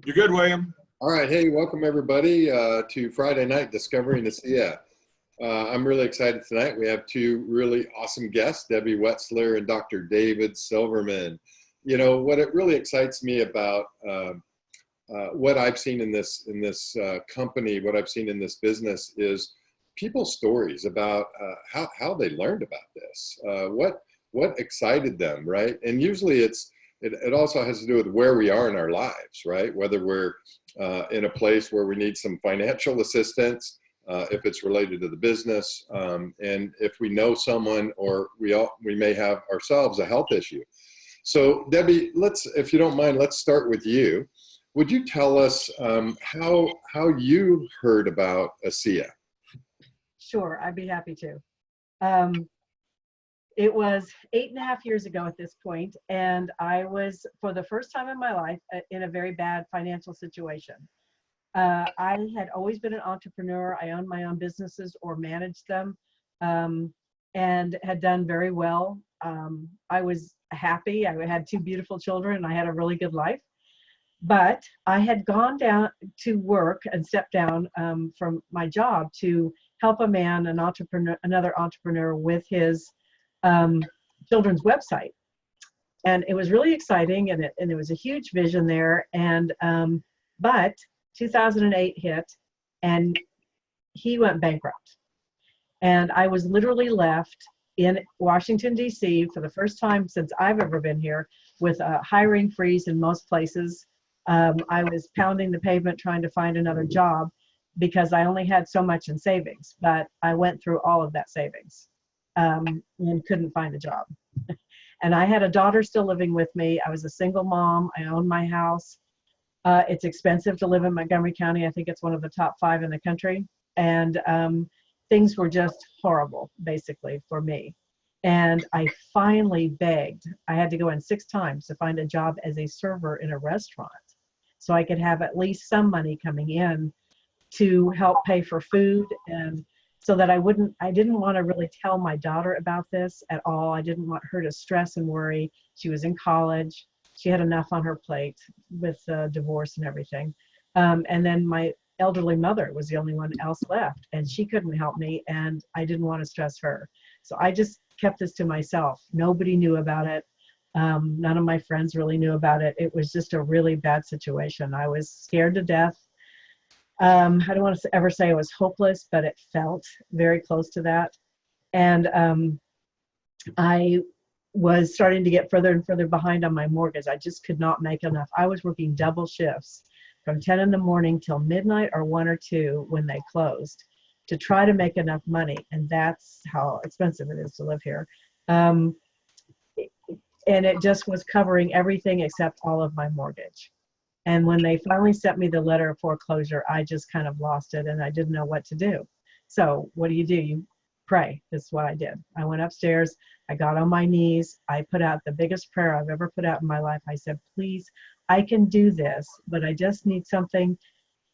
You're good, William. All right. Hey, welcome everybody to Friday Night Discovering ASEA. I'm really excited tonight. We have two really awesome guests, Debbie Wetzler and Dr. David Silverman. You know, what it really excites me about what I've seen in this company, what I've seen in this business is people's stories about how they learned about this, what excited them, right? And usually it also has to do with where we are in our lives, right? Whether we're in a place where we need some financial assistance, if it's related to the business, and if we know someone, or we may have ourselves a health issue. So Debbie, if you don't mind, let's start with you. Would you tell us how you heard about ASEA? Sure, I'd be happy to. It was 8.5 years ago at this point, and I was, for the first time in my life, in a very bad financial situation. I had always been an entrepreneur. I owned my own businesses or managed them, and had done very well. I was happy. I had two beautiful children, and I had a really good life. But I had gone down to work and stepped down from my job to help another entrepreneur with his children's website. And it was really exciting, and it was a huge vision there. And but 2008 hit, and he went bankrupt. And I was literally left in Washington, D.C. for the first time since I've ever been here, with a hiring freeze in most places. I was pounding the pavement trying to find another job because I only had so much in savings, but I went through all of that savings and couldn't find a job. And I had a daughter still living with me. I was a single mom. I owned my house. It's expensive to live in Montgomery County. I think it's one of the top 5 in the country. And things were just horrible, basically, for me. And I finally begged. I had to go in 6 times to find a job as a server in a restaurant, so I could have at least some money coming in to help pay for food, and so that I didn't want to really tell my daughter about this at all. I didn't want her to stress and worry. She was in college. She had enough on her plate with divorce and everything. And then my elderly mother was the only one else left, and she couldn't help me, and I didn't want to stress her. So I just kept this to myself. Nobody knew about it. None of my friends really knew about it. It was just a really bad situation. I was scared to death. I don't want to ever say I was hopeless, but it felt very close to that. And I was starting to get further and further behind on my mortgage. I just could not make enough. I was working double shifts from 10 in the morning till midnight or 1 or 2 when they closed to try to make enough money. And that's how expensive it is to live here. And it just was covering everything except all of my mortgage. And when they finally sent me the letter of foreclosure, I just kind of lost it, and I didn't know what to do. So what do? You pray. That's what I did. I went upstairs. I got on my knees. I put out the biggest prayer I've ever put out in my life. I said, please, I can do this, but I just need something.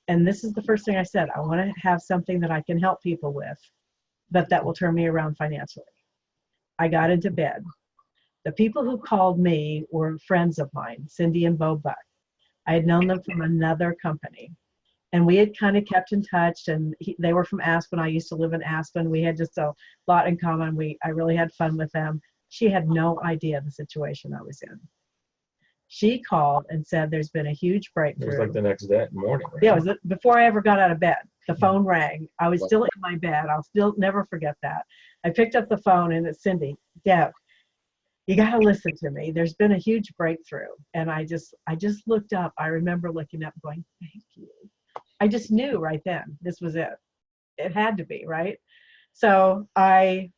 And this is the first thing I said. I want to have something that I can help people with, but that will turn me around financially. I got into bed. The people who called me were friends of mine, Cindy and Bo Buck. I had known them from another company, and we had kind of kept in touch, and they were from Aspen. I used to live in Aspen. We had just a lot in common. I really had fun with them. She had no idea the situation I was in. She called and said, there's been a huge breakthrough. It was like the next day morning. Right? Yeah, it was before I ever got out of bed. The phone rang. I was still in my bed. I'll still never forget that. I picked up the phone, and it's Cindy. Deb, you got to listen to me. There's been a huge breakthrough. And I just looked up. I remember looking up going, thank you. I just knew right then this was it. It had to be, right? So I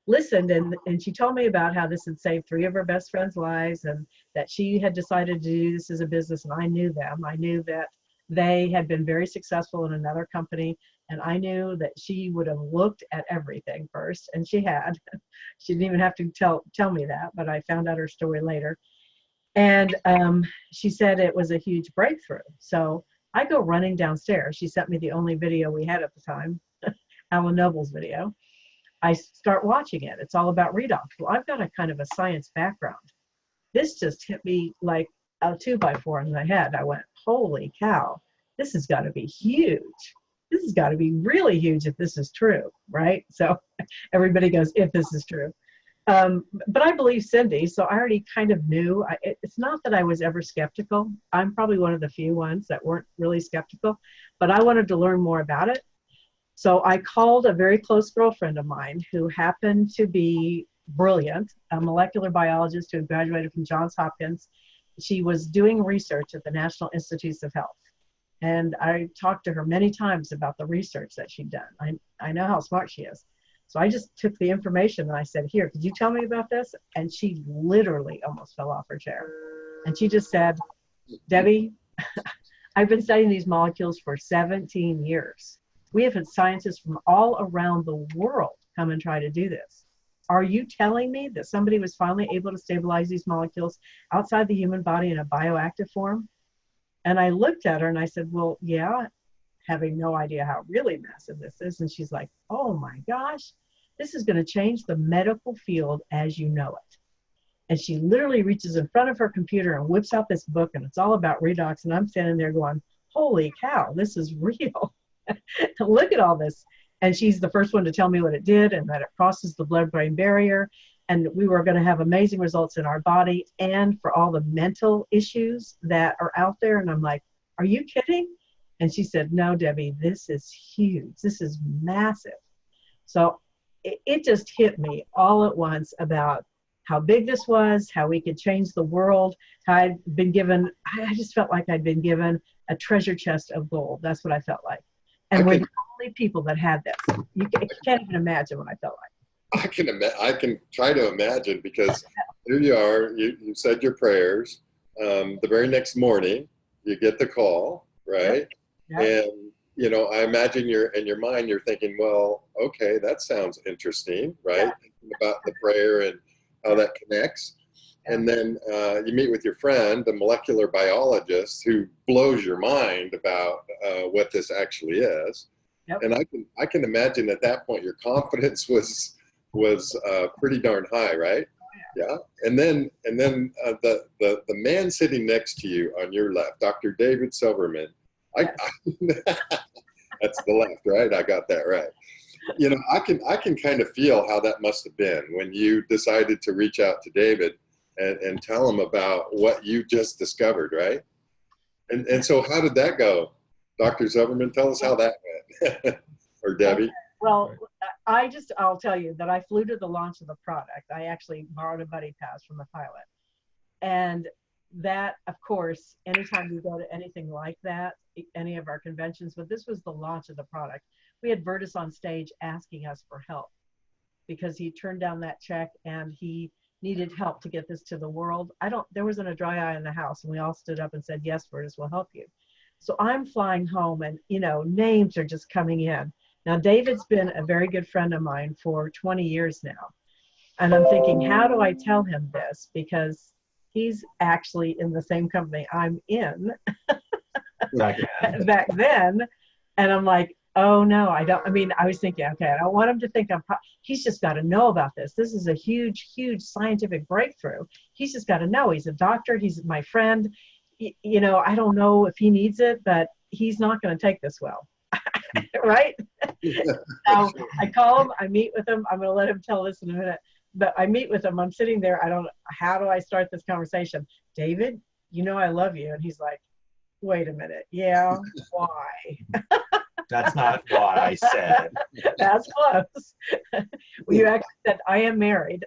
listened, and she told me about how this had saved 3 of her best friends' lives, and that she had decided to do this as a business. And I knew them. I knew that they had been very successful in another company, and I knew that she would have looked at everything first, and she had. She didn't even have to tell me that, but I found out her story later. And she said it was a huge breakthrough. So I go running downstairs. She sent me the only video we had at the time, Alan Noble's video. I start watching it. It's all about redox. Well, I've got a kind of a science background. This just hit me like a 2x4 in the head. I went, holy cow, this has got to be huge. This has got to be really huge if this is true, right? So everybody goes, if this is true. But I believe Cindy, so I already kind of knew. It's not that I was ever skeptical. I'm probably one of the few ones that weren't really skeptical, but I wanted to learn more about it. So I called a very close girlfriend of mine who happened to be brilliant, a molecular biologist who had graduated from Johns Hopkins. She was doing research at the National Institutes of Health. And I talked to her many times about the research that she'd done. I know how smart she is. So I just took the information and I said, here, could you tell me about this? And she literally almost fell off her chair. And she just said, Debbie, I've been studying these molecules for 17 years. We have had scientists from all around the world come and try to do this. Are you telling me that somebody was finally able to stabilize these molecules outside the human body in a bioactive form? And I looked at her and I said, well, yeah, having no idea how really massive this is. And she's like, oh my gosh, this is going to change the medical field as you know it. And she literally reaches in front of her computer and whips out this book, and it's all about redox. And I'm standing there going, holy cow, this is real. Look at all this. And she's the first one to tell me what it did and that it crosses the blood-brain barrier. And we were going to have amazing results in our body and for all the mental issues that are out there. And I'm like, are you kidding? And she said, no, Debbie, this is huge. This is massive. So it just hit me all at once about how big this was, how we could change the world, how I'd been given, I just felt like I'd been given a treasure chest of gold. That's what I felt like. And we're the only people that had this. You can't even imagine what I felt like. I can try to imagine, because here you are, you said your prayers. The very next morning, you get the call, right? Yep. And, you know, I imagine in your mind, you're thinking, well, okay, that sounds interesting, right? Yeah. Thinking about the prayer and how that connects. Yeah. And then you meet with your friend, the molecular biologist, who blows your mind about what this actually is. Yep. And I can imagine at that point your confidence was pretty darn high, right? Yeah. And then the man sitting next to you on your left, Dr. David Silverman. That's the left, right? I got that right. You know, I can kind of feel how that must have been when you decided to reach out to David and tell him about what you just discovered, right? And so how did that go? Dr. Silverman, tell us how that went. Or Debbie. Well, I'll tell you that I flew to the launch of the product. I actually borrowed a buddy pass from the pilot. And that, of course, anytime we go to anything like that, any of our conventions, but this was the launch of the product. We had Virtus on stage asking us for help because he turned down that check and he needed help to get this to the world. There wasn't a dry eye in the house, and we all stood up and said, yes, Virtus will help you. So I'm flying home and, you know, names are just coming in. Now, David's been a very good friend of mine for 20 years now. And I'm thinking, how do I tell him this? Because he's actually in the same company I'm in back then. And I'm like, oh no, I was thinking, okay, I don't want him to think he's just got to know about this. This is a huge, huge scientific breakthrough. He's just got to know. He's a doctor. He's my friend. You know, I don't know if he needs it, but he's not going to take this well. Right? So I call him, I meet with him. I'm going to let him tell this in a minute, but I meet with him. I'm sitting there. How do I start this conversation? David, you know, I love you. And he's like, wait a minute. Yeah. Why? That's not what I said. That's close. Well, you actually said, I am married.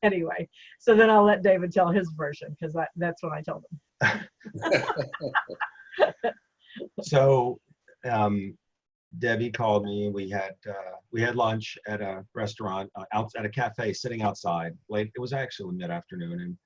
Anyway, so then I'll let David tell his version, because that's what I told him. So Debbie called me. We had lunch at a restaurant, out at a cafe, sitting outside late. It was actually mid-afternoon,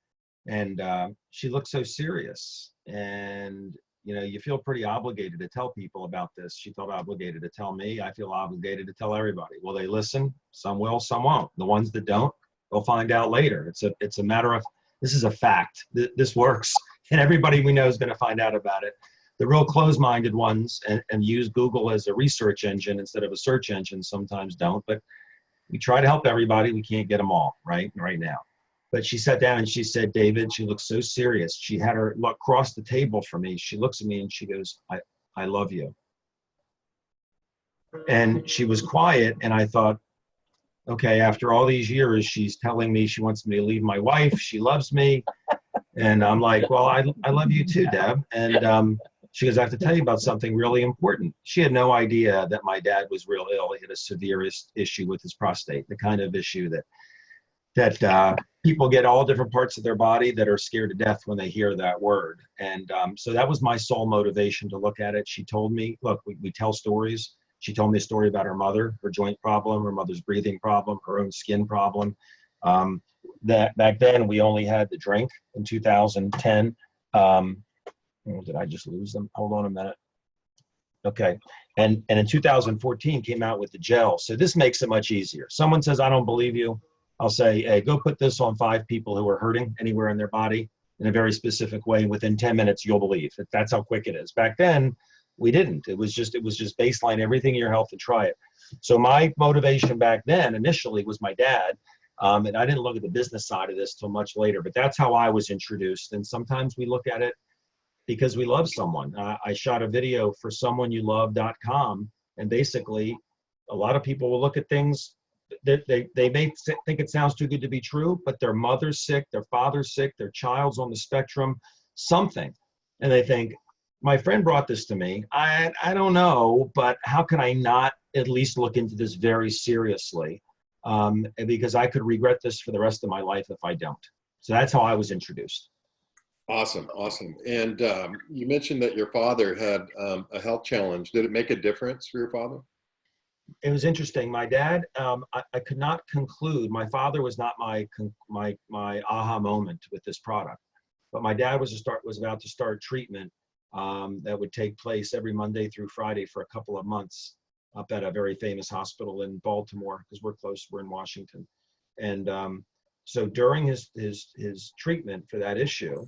and she looked so serious. And you know, you feel pretty obligated to tell people about this. She felt obligated to tell me. I feel obligated to tell everybody. Will they listen? Some will, some won't. The ones that don't, they'll find out later. It's a matter of, this is a fact. This works, and everybody we know is going to find out about it. The real closed-minded ones and use Google as a research engine instead of a search engine sometimes don't. But we try to help everybody. We can't get them all right now. But she sat down and she said, David, she looked so serious. She had her look across the table from me. She looks at me and she goes, I love you. And she was quiet. And I thought, okay, after all these years, she's telling me she wants me to leave my wife. She loves me. And I'm like, well, I love you too, Deb. And she goes, I have to tell you about something really important. She had no idea that my dad was real ill. He had a severe issue with his prostate, the kind of issue that people get all different parts of their body that are scared to death when they hear that word. And so that was my sole motivation to look at it. She told me, look, we tell stories. She told me a story about her mother, her joint problem, her mother's breathing problem, her own skin problem. That back then we only had the drink in 2010. Did I just lose them? Hold on a minute. Okay. And in 2014 came out with the gel. So this makes it much easier. Someone says, I don't believe you. I'll say, hey, go put this on 5 people who are hurting anywhere in their body in a very specific way. Within 10 minutes, you'll believe. That's how quick it is. Back then, we didn't. It was just baseline everything in your health and try it. So my motivation back then initially was my dad. And I didn't look at the business side of this till much later, but that's how I was introduced. And sometimes we look at it because we love someone. I shot a video for someoneyoulove.com, and basically a lot of people will look at things that they may think it sounds too good to be true, but their mother's sick, their father's sick, their child's on the spectrum, something. And they think, my friend brought this to me. I don't know, but how can I not at least look into this very seriously? Because I could regret this for the rest of my life if I don't. So that's how I was introduced. Awesome. Awesome. And you mentioned that your father had a health challenge. Did it make a difference for your father? It was interesting. My dad, I could not conclude. My father was not my aha moment with this product, but my dad was about to start treatment that would take place every Monday through Friday for a couple of months up at a very famous hospital in Baltimore, because we're close. We're in Washington, and so during his treatment for that issue,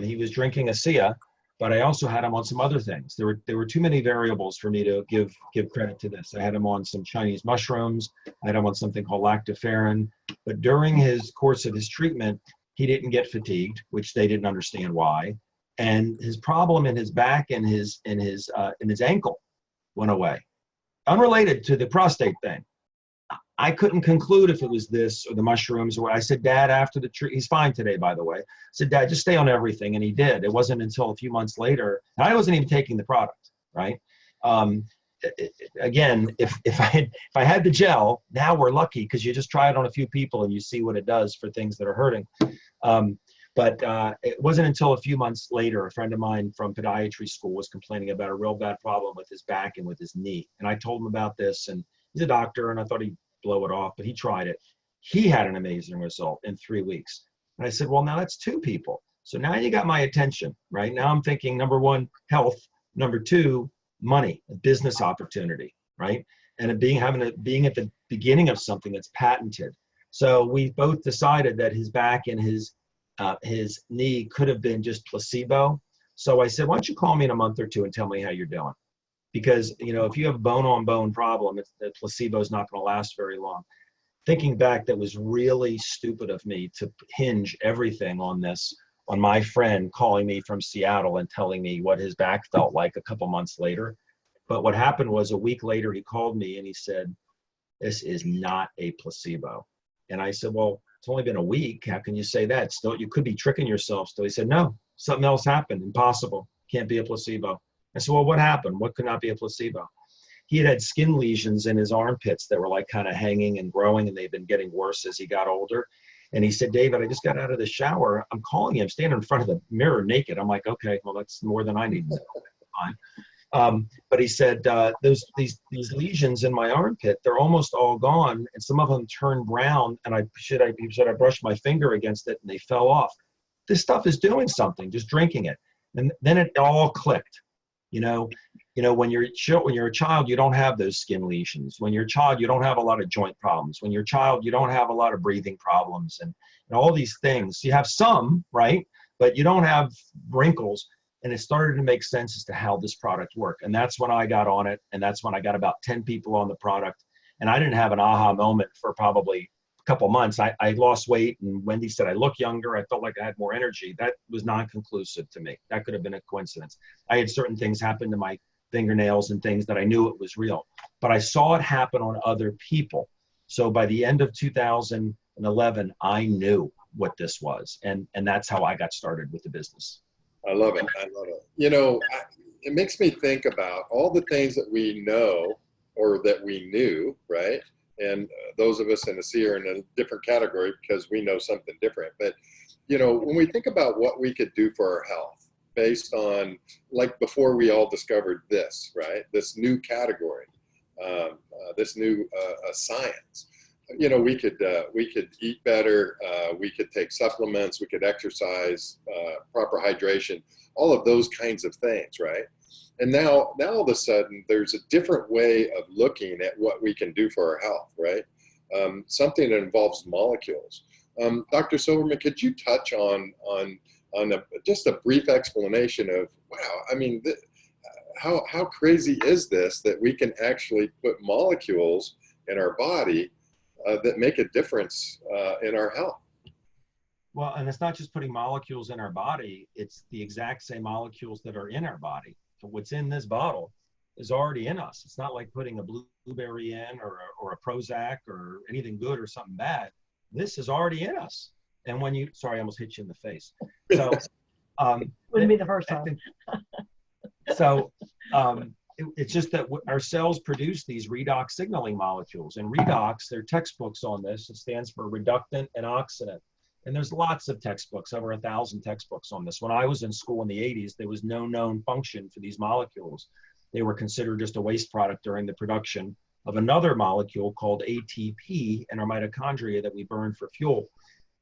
he was drinking ASEA. But I also had him on some other things. There were too many variables for me to give credit to this. I had him on some Chinese mushrooms. I had him on something called lactoferrin. But during his course of his treatment, he didn't get fatigued, which they didn't understand why. And his problem in his back and his ankle went away, unrelated to the prostate thing. I couldn't conclude if it was this or the mushrooms or what. I said, Dad, after the treatment, he's fine today, by the way. I said, Dad, just stay on everything. And he did. It wasn't until a few months later, and I wasn't even taking the product, right? Again, if I had the gel, now we're lucky because you just try it on a few people and you see what it does for things that are hurting. But it wasn't until a few months later, a friend of mine from podiatry school was complaining about a real bad problem with his back and with his knee. And I told him about this, and he's a doctor, and I thought he'd blow it off, but he tried it. He had an amazing result in 3 weeks. And I said, well, now that's 2 people. So now you got my attention, right? Now I'm thinking, number 1, health. Number 2, money, a business opportunity, right? And being at the beginning of something that's patented. So we both decided that his back and his knee could have been just placebo. So I said, why don't you call me in a month or 2 and tell me how you're doing? Because, if you have a bone-on-bone problem, the placebo is not going to last very long. Thinking back, that was really stupid of me to hinge everything on my friend calling me from Seattle and telling me what his back felt like a couple months later. But what happened was a week later, he called me and he said, this is not a placebo. And I said, well, it's only been a week. How can you say that? Still, you could be tricking yourself still. He said, no, something else happened. Impossible. Can't be a placebo. I said, well, what happened? What could not be a placebo? He had skin lesions in his armpits that were like kind of hanging and growing, and they've been getting worse as he got older. And he said, David, I just got out of the shower. I'm calling you. I'm standing in front of the mirror naked. I'm like, okay, well, that's more than I need. Fine. But he said, these lesions in my armpit, they're almost all gone. And some of them turned brown. And he said, I brushed my finger against it and they fell off. This stuff is doing something, just drinking it. And then it all clicked. When you're a child, you don't have those skin lesions. When you're a child, you don't have a lot of joint problems. When you're a child, you don't have a lot of breathing problems and all these things. You have some, right? But you don't have wrinkles. And it started to make sense as to how this product worked. And that's when I got on it. And that's when I got about 10 people on the product. And I didn't have an aha moment for probably couple months, I lost weight, and Wendy said I look younger. I felt like I had more energy. That was non-conclusive to me. That could have been a coincidence. I had certain things happen to my fingernails and things that I knew it was real, but I saw it happen on other people. So by the end of 2011, I knew what this was, and that's how I got started with the business. I love it. I love it. You know, it makes me think about all the things that we know or that we knew, right? And those of us in ASEA are in a different category because we know something different. But, you know, when we think about what we could do for our health based on, like before we all discovered this, right? This new category, this new science. You know, we could eat better, we could take supplements, we could exercise, proper hydration, all of those kinds of things, right? And now all of a sudden, there's a different way of looking at what we can do for our health, right? Something that involves molecules. Dr. Silverman, could you touch on just a brief explanation of, wow, I mean, how crazy is this that we can actually put molecules in our body that make a difference in our health? Well, and it's not just putting molecules in our body, it's the exact same molecules that are in our body. So what's in this bottle is already in us. It's not like putting a blueberry in or a Prozac or anything good or something bad. This is already in us. And when you, sorry, I almost hit you in the face. So, Wouldn't be the first time. So it's just that our cells produce these redox signaling molecules, and redox, there are textbooks on this. It stands for reductant and oxidant. And there's lots of textbooks, over 1,000 textbooks on this. When I was in school in the 80s, there was no known function for these molecules. They were considered just a waste product during the production of another molecule called ATP in our mitochondria that we burn for fuel.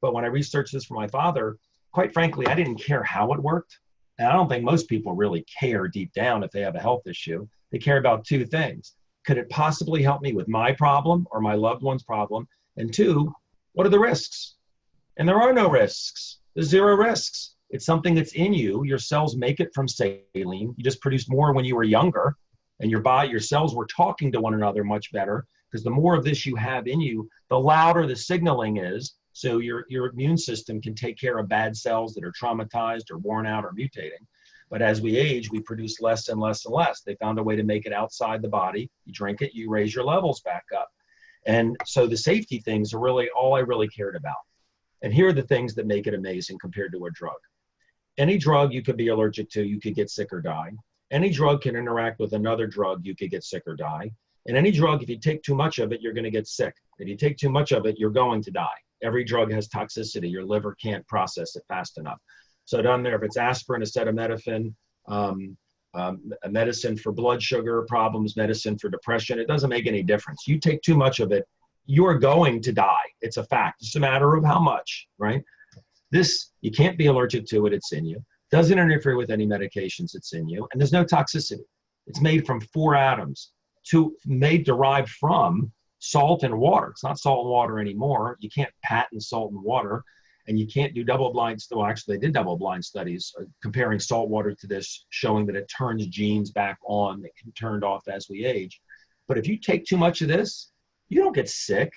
But when I researched this for my father, quite frankly, I didn't care how it worked. And I don't think most people really care deep down if they have a health issue. They care about two things. Could it possibly help me with my problem or my loved one's problem? And two, what are the risks? And there are no risks. There's zero risks. It's something that's in you. Your cells make it from saline. You just produced more when you were younger, and your cells were talking to one another much better, because the more of this you have in you, the louder the signaling is. So your immune system can take care of bad cells that are traumatized or worn out or mutating. But as we age, we produce less and less and less. They found a way to make it outside the body. You drink it, you raise your levels back up. And so the safety things are really all I really cared about. And here are the things that make it amazing compared to a drug. Any drug you could be allergic to, you could get sick or die. Any drug can interact with another drug, you could get sick or die. And any drug, if you take too much of it, you're going to get sick. If you take too much of it, you're going to die. Every drug has toxicity. Your liver can't process it fast enough. So down there, if it's aspirin, acetaminophen, a medicine for blood sugar problems, medicine for depression, it doesn't make any difference. You take too much of it, you're going to die. It's a fact. It's a matter of how much, right? This, you can't be allergic to it. It's in you. Doesn't interfere with any medications. It's in you. And there's no toxicity. It's made from 4 atoms, derived from salt and water. It's not salt and water anymore. You can't patent salt and water, and you can't do double-blind. Well, actually, they did double-blind studies comparing salt water to this, showing that it turns genes back on that can be turned off as we age. But if you take too much of this, you don't get sick.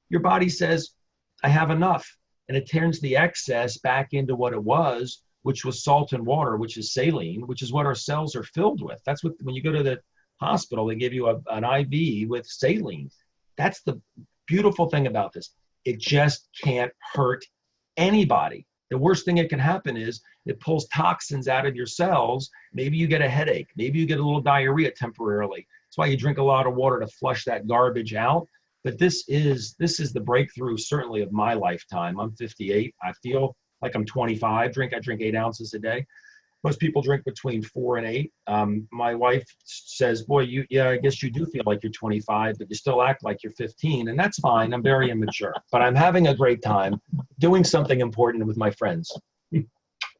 Your body says, I have enough. And it turns the excess back into what it was, which was salt and water, which is saline, which is what our cells are filled with. That's what, when you go to the hospital, they give you an IV with saline. That's the beautiful thing about this. It just can't hurt anybody. The worst thing that can happen is it pulls toxins out of your cells. Maybe you get a headache. Maybe you get a little diarrhea temporarily. That's why you drink a lot of water to flush that garbage out. But this is the breakthrough, certainly, of my lifetime. I'm 58. I feel like I'm 25. I drink 8 ounces a day. Most people drink between 4 and 8. My wife says, boy, I guess you do feel like you're 25, but you still act like you're 15. And that's fine. I'm very immature. But I'm having a great time doing something important with my friends. You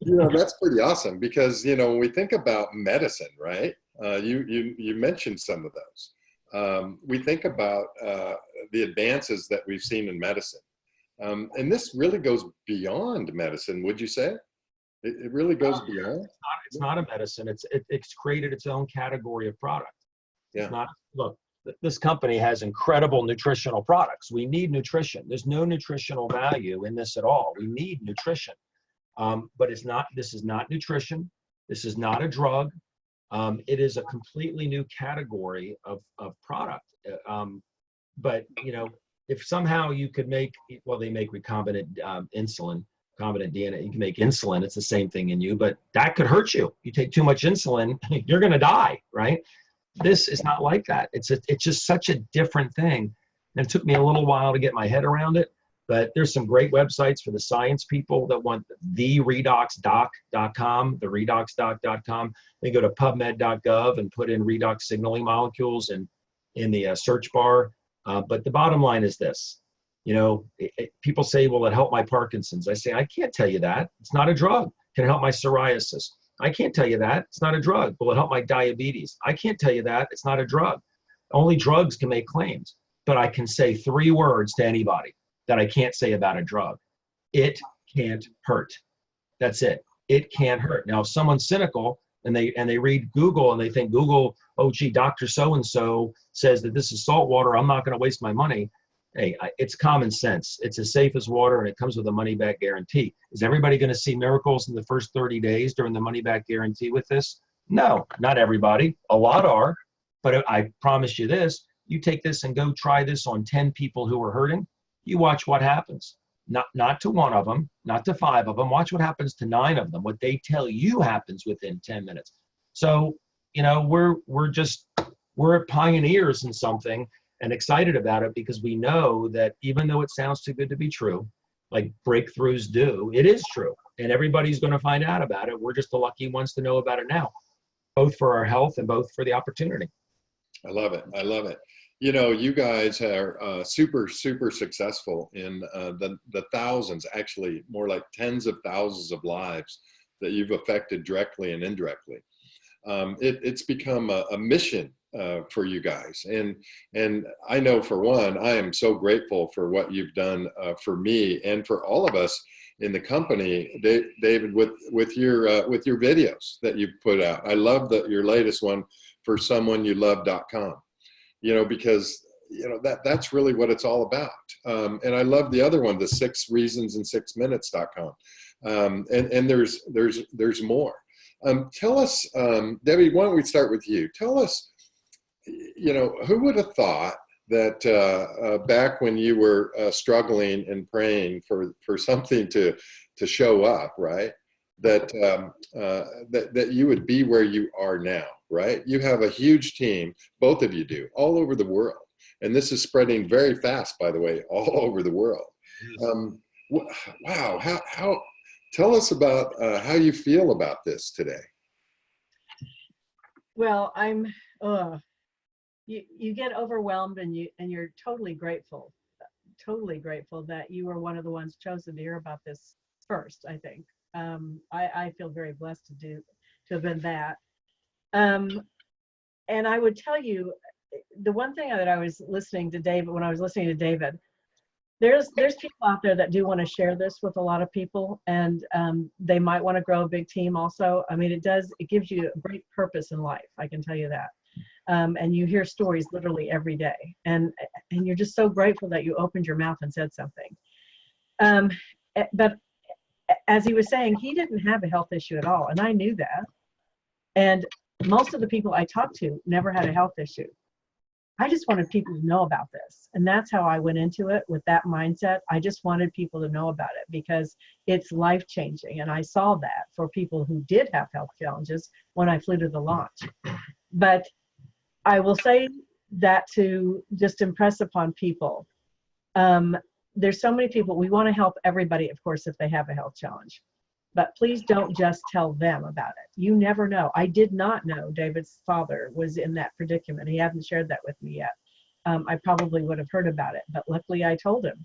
know, that's pretty awesome because, you know, when we think about medicine, right, you mentioned some of those. We think about the advances that we've seen in medicine. And this really goes beyond medicine, would you say? It really goes beyond? It's not a medicine. It's created its own category of product. Yeah. It's not, look, this company has incredible nutritional products. We need nutrition. There's no nutritional value in this at all. We need nutrition. But this is not nutrition. This is not a drug. It is a completely new category of product. But, you know, if somehow you could make, well, they make recombinant insulin, recombinant DNA, you can make insulin, it's the same thing in you, but that could hurt you. You take too much insulin, you're going to die, right? This is not like that. It's just such a different thing. And it took me a little while to get my head around it, but there's some great websites for the science people that want the redoxdoc.com, the redoxdoc.com. They go to pubmed.gov and put in redox signaling molecules in the search bar. But the bottom line is this, you know, people say, well, it helped my Parkinson's. I say, I can't tell you that. It's not a drug. Can it help my psoriasis? I can't tell you that. It's not a drug. Will it help my diabetes? I can't tell you that. It's not a drug. Only drugs can make claims. But I can say 3 words to anybody that I can't say about a drug. It can't hurt. That's it. It can't hurt. Now, if someone's cynical and they read Google and they think Google, oh, gee, Dr. So-and-so says that this is salt water, I'm not going to waste my money. Hey, it's common sense. It's as safe as water, and it comes with a money-back guarantee. Is everybody going to see miracles in the first 30 days during the money-back guarantee with this? No, not everybody. A lot are. But I promise you this, you take this and go try this on 10 people who are hurting, you watch what happens. Not to 1 of them, not to 5 of them. Watch what happens to 9 of them. What they tell you happens within 10 minutes. So, you know, we're pioneers in something and excited about it because we know that even though it sounds too good to be true, like breakthroughs do, it is true. And everybody's going to find out about it. We're just the lucky ones to know about it now, both for our health and both for the opportunity. I love it. I love it. You know, you guys are super, super successful in the thousands, actually more like tens of thousands of lives that you've affected directly and indirectly. It's become a mission for you guys. And I know for one, I am so grateful for what you've done for me and for all of us in the company, David, with your videos that you've put out. I love your latest one for someoneyouLove.com. You know, because, you know, that's really what it's all about. And I love the other one, the 6reasonsin6minutes.com. And there's more. Tell us, Debbie, why don't we start with you? Tell us, you know, who would have thought that back when you were struggling and praying for something to show up, right? That you would be where you are now, right? You have a huge team, both of you do, all over the world. And this is spreading very fast, by the way, all over the world. Wow, how tell us about how you feel about this today. Well, you get overwhelmed and you're totally grateful that you were one of the ones chosen to hear about this first, I think. I feel very blessed to have been that. And I would tell you, the one thing that I was listening to David, when I was listening to David, there's people out there that do want to share this with a lot of people, and they might want to grow a big team also. I mean, it gives you a great purpose in life, I can tell you that. And you hear stories literally every day, and you're just so grateful that you opened your mouth and said something. But as he was saying, he didn't have a health issue at all, and I knew that. And most of the people I talked to never had a health issue. I just wanted people to know about this. And that's how I went into it, with that mindset. I just wanted people to know about it because it's life-changing. And I saw that for people who did have health challenges when I flew to the launch. But I will say that to just impress upon people, there's so many people, we want to help everybody, of course, if they have a health challenge. But please don't just tell them about it. You never know. I did not know David's father was in that predicament. He hadn't shared that with me yet. I probably would have heard about it, but luckily I told him.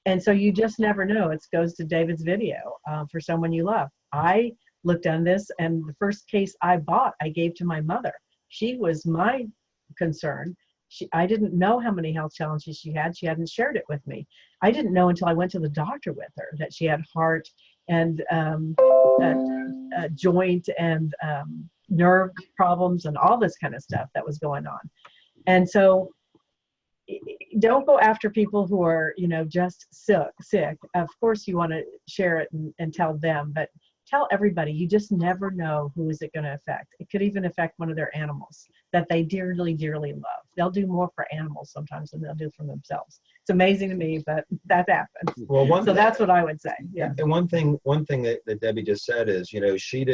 And so you just never know. It goes to David's video, For Someone You Love. I looked on this, and the first case I bought, I gave to my mother. She was my concern. I didn't know how many health challenges she had. She hadn't shared it with me. I didn't know until I went to the doctor with her that she had heart and joint and nerve problems and all this kind of stuff that was going on. And so don't go after people who are, just sick. Of course you want to share it and tell them, but tell everybody. You just never know who is it going to affect. It could even affect one of their animals that they dearly, dearly love. They'll do more for animals sometimes than they'll do for themselves. It's amazing to me, but that happens. Well, So that's what I would say. Yeah. And one thing that Debbie just said is, she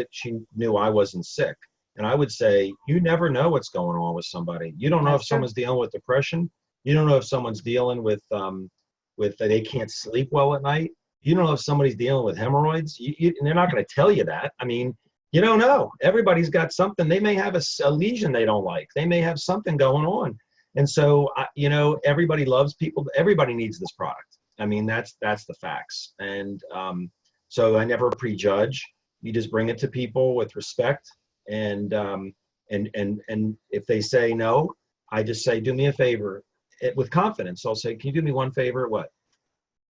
knew I wasn't sick. And I would say, you never know what's going on with somebody. You don't know if someone's dealing with depression. You don't know if someone's dealing with they can't sleep well at night. You don't know if somebody's dealing with hemorrhoids. And they're not going to tell you that. I mean, you don't know. Everybody's got something. They may have a lesion they don't like. They may have something going on. And so, everybody loves people. Everybody needs this product. I mean, that's the facts. And so I never prejudge. You just bring it to people with respect. And if they say no, I just say, do me a favor. With confidence, I'll say, can you do me one favor? What?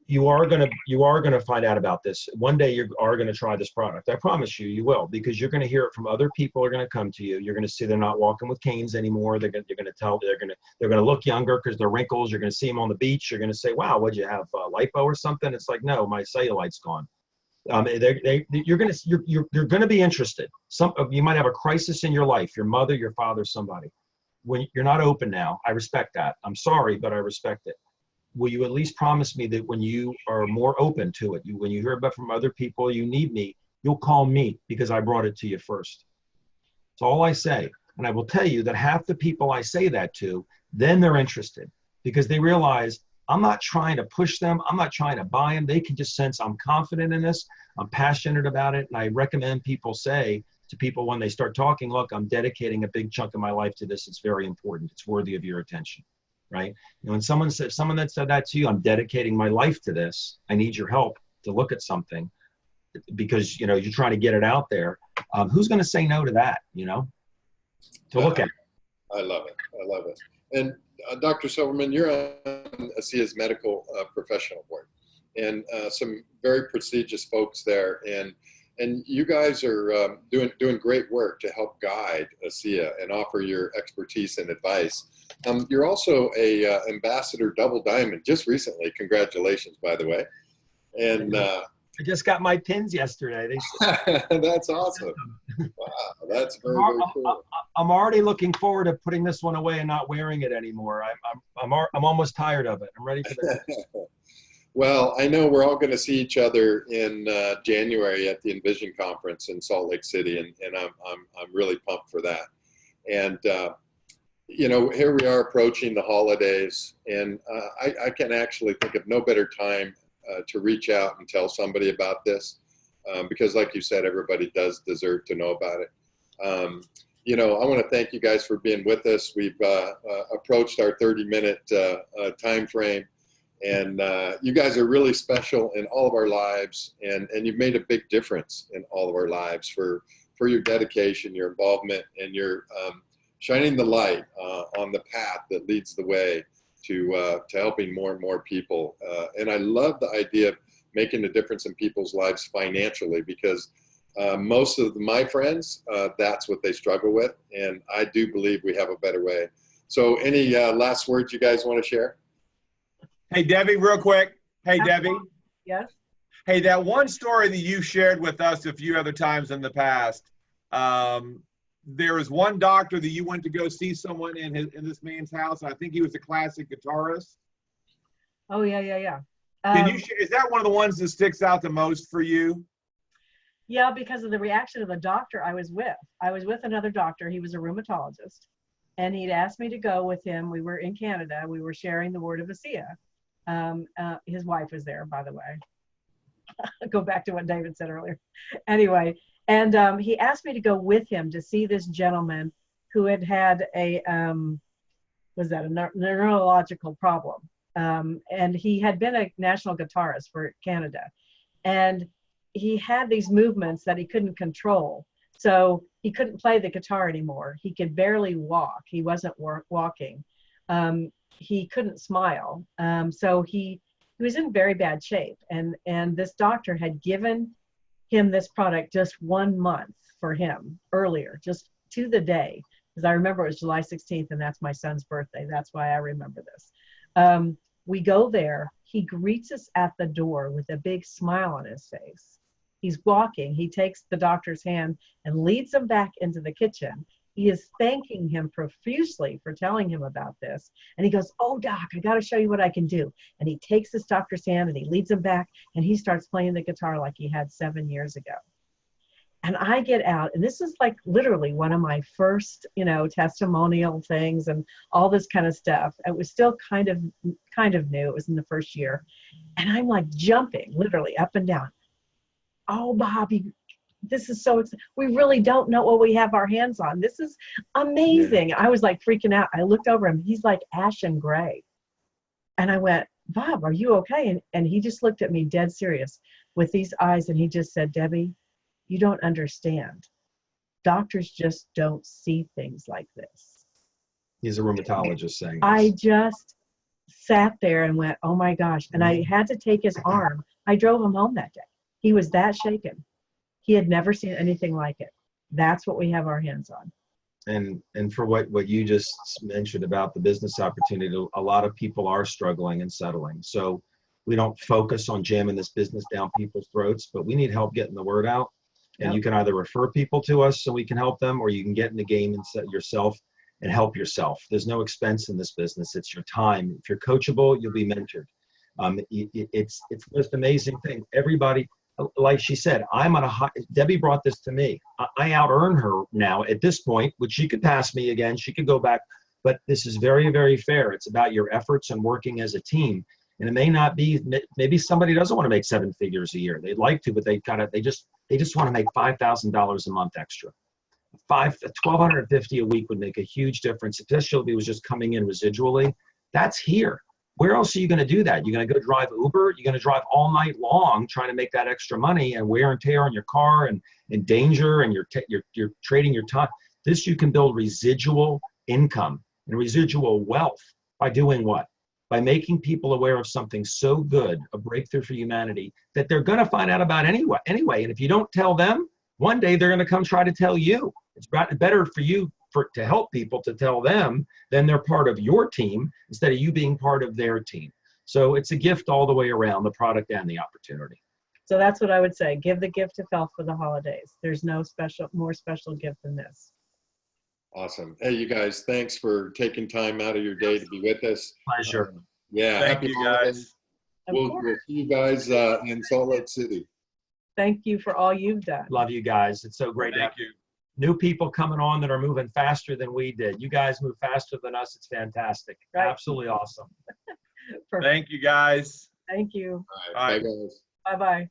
You are gonna find out about this. One day you are gonna try this product. I promise you, you will, because you're gonna hear it from other people. Are gonna come to you. You're gonna see they're not walking with canes anymore. You're gonna look younger because their wrinkles. You're gonna see them on the beach. You're gonna say, wow, what'd you have, lipo or something? It's like, no, my cellulite's gone. You're gonna be interested. You might have a crisis in your life. Your mother, your father, somebody. When you're not open now, I respect that. I'm sorry, but I respect it. Will you at least promise me that when you are more open to it, when you hear about from other people, you need me, you'll call me because I brought it to you first. That's all I say. And I will tell you that half the people I say that to, then they're interested because they realize I'm not trying to push them. I'm not trying to buy them. They can just sense I'm confident in this. I'm passionate about it. And I recommend people say to people when they start talking, look, I'm dedicating a big chunk of my life to this. It's very important. It's worthy of your attention, right? When someone that said that to you, I'm dedicating my life to this. I need your help to look at something because, you're trying to get it out there. Who's going to say no to that, to look at? I love it. I love it. And Dr. Silverman, you're on ASEA's medical professional board and some very prestigious folks there. And you guys are doing great work to help guide ASEA and offer your expertise and advice. You're also a ambassador double diamond just recently. Congratulations, by the way. And I just got my pins yesterday. That's awesome. Wow, that's very, very cool. I'm already looking forward to putting this one away and not wearing it anymore. I'm almost tired of it. I'm ready for that. Well, I know we're all going to see each other in January at the Envision conference in Salt Lake City, and I'm really pumped for that. And here we are approaching the holidays, and I can actually think of no better time to reach out and tell somebody about this, because, like you said, everybody does deserve to know about it. I want to thank you guys for being with us. We've approached our 30-minute time frame. And you guys are really special in all of our lives, and you've made a big difference in all of our lives for your dedication, your involvement, and your shining the light on the path that leads the way to helping more and more people. And I love the idea of making a difference in people's lives financially, because most of my friends, that's what they struggle with, and I do believe we have a better way. So any last words you guys want to share? Hey, Debbie, real quick. Hey, Debbie. Yes. Hey, that one story that you shared with us a few other times in the past, there was one doctor that you went to go see someone in this man's house. I think he was a classic guitarist. Oh, yeah. Can you share, is that one of the ones that sticks out the most for you? Yeah, because of the reaction of the doctor I was with. I was with another doctor. He was a rheumatologist, and he'd asked me to go with him. We were in Canada. We were sharing the word of ASEA. His wife was there, by the way. Go back to what David said earlier. Anyway, and he asked me to go with him to see this gentleman who had a neurological problem. And he had been a national guitarist for Canada. And he had these movements that he couldn't control. So he couldn't play the guitar anymore. He could barely walk. He wasn't walking. He couldn't smile. So he was in very bad shape. And this doctor had given him this product just 1 month for him earlier, just to the day, because I remember it was July 16th, and that's my son's birthday. That's why I remember this. We go there. He greets us at the door with a big smile on his face. He's walking. He takes the doctor's hand and leads him back into the kitchen. He is thanking him profusely for telling him about this. And he goes, "Oh, doc, I got to show you what I can do." And he takes this doctor's hand and he leads him back, and he starts playing the guitar like he had 7 years ago. And I get out, and this is like literally one of my first, testimonial things and all this kind of stuff. It was still kind of new. It was in the first year. And I'm like jumping literally up and down. "Oh, Bobby, this is so exciting. We really don't know what we have our hands on. This is amazing." Yeah. I was like freaking out. I looked over him. He's like ashen gray. And I went, "Bob, are you okay?" And he just looked at me dead serious with these eyes. And he just said, "Debbie, you don't understand. Doctors just don't see things like this." He's a rheumatologist saying this. I just sat there and went, "Oh my gosh." And I had to take his arm. I drove him home that day. He was that shaken. He had never seen anything like it. That's what we have our hands on. And for what you just mentioned about the business opportunity, a lot of people are struggling and settling. So we don't focus on jamming this business down people's throats, but we need help getting the word out. And Yep. You can either refer people to us so we can help them, or you can get in the game and set yourself and help yourself. There's no expense in this business. It's your time. If you're coachable, you'll be mentored. It's the most amazing thing. Everybody, like she said, I'm on a high. Debbie brought this to me. I out earn her now at this point, which she could pass me again. She could go back, but this is very, very fair. It's about your efforts and working as a team. And it may not be, maybe somebody doesn't want to make 7 figures a year. They'd like to, but they just want to make $5,000 a month extra. $1,250 a week would make a huge difference, especially if it was just coming in residually. That's here. Where else are you going to do that? You're going to go drive Uber? You're going to drive all night long trying to make that extra money, and wear and tear on your car and danger, and you're trading your time. This, you can build residual income and residual wealth by doing what? By making people aware of something so good, a breakthrough for humanity, that they're going to find out about anyway. And if you don't tell them, one day they're going to come try to tell you. It's better for you to help people to tell them than they're part of your team instead of you being part of their team. So it's a gift all the way around, the product and the opportunity. So that's what I would say. Give the gift of health for the holidays. There's no more special gift than this. Awesome. Hey, you guys, thanks for taking time out of your day to be with us. Pleasure. Yeah. Thank happy you, holidays. guys. We'll see you guys in Salt Lake City. Thank you for all you've done. Love you guys. It's so great to have Thank you. new people coming on that are moving faster than we did. You guys move faster than us. It's fantastic. Right. Absolutely awesome. Perfect. Thank you, guys. Thank you. All right. All right. Bye, guys. Bye-bye.